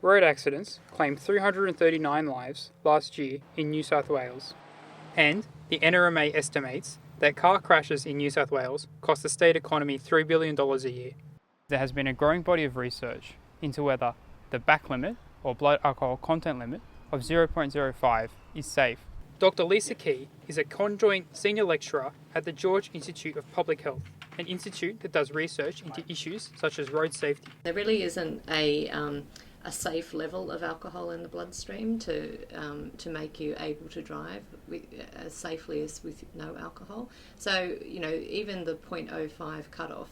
Road accidents claimed 339 lives last year in New South Wales, and the NRMA estimates that car crashes in New South Wales cost the state economy $3 billion a year. There has been a growing body of research into whether the back limit or blood alcohol content limit of 0.05 is safe. Dr. Lisa Key is a conjoint senior lecturer at the George Institute of Public Health, an institute that does research into issues such as road safety. There really isn't a safe level of alcohol in the bloodstream to make you able to drive as safely as with no alcohol. So, even the 0.05 cutoff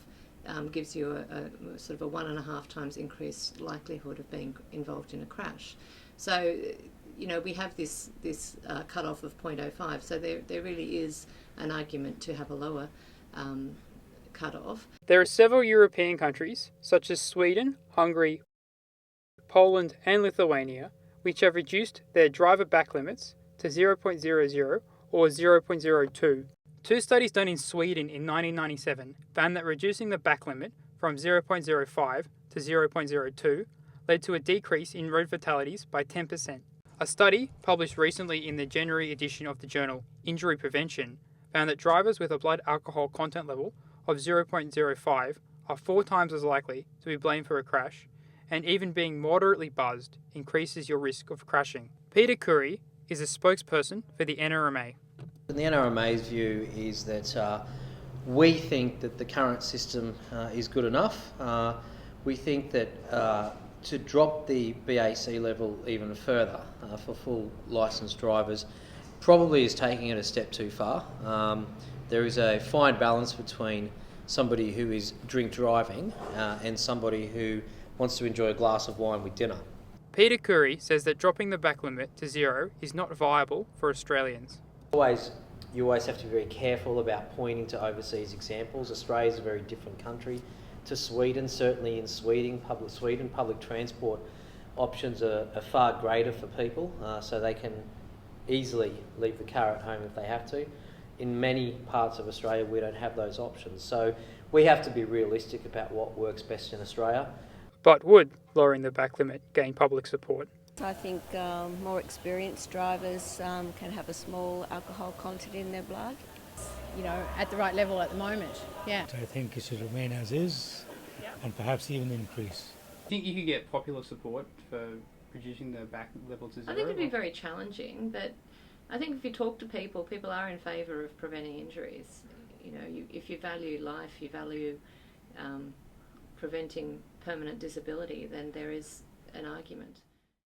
gives you a sort of a 1.5 times increased likelihood of being involved in a crash. So, we have this cutoff of 0.05, so there really is an argument to have a lower cutoff. There are several European countries, such as Sweden, Hungary, Poland and Lithuania, which have reduced their driver back limits to 0.00 or 0.02. Two studies done in Sweden in 1997 found that reducing the back limit from 0.05 to 0.02 led to a decrease in road fatalities by 10%. A study published recently in the January edition of the journal Injury Prevention found that drivers with a blood alcohol content level of 0.05 are 4 times as likely to be blamed for a crash, and even being moderately buzzed increases your risk of crashing. Peter Curry is a spokesperson for the NRMA. The NRMA's view is that we think that the current system is good enough. We think that to drop the BAC level even further for full licensed drivers probably is taking it a step too far. There is a fine balance between somebody who is drink driving and somebody who wants to enjoy a glass of wine with dinner. Peter Curry says that dropping the back limit to 0 is not viable for Australians. You always have to be very careful about pointing to overseas examples. Australia is a very different country to Sweden. Certainly in Sweden, public transport options are far greater for people, so they can easily leave the car at home if they have to. In many parts of Australia, we don't have those options. So we have to be realistic about what works best in Australia. But would lowering the back limit gain public support? I think more experienced drivers can have a small alcohol content in their blood. At the right level at the moment, yeah. I think it should remain as is and perhaps even increase. Do you think you could get popular support for reducing the back level to 0? I think it'd be very challenging, but I think if you talk to people, people are in favour of preventing injuries. If you value life, you value preventing permanent disability, then there is an argument.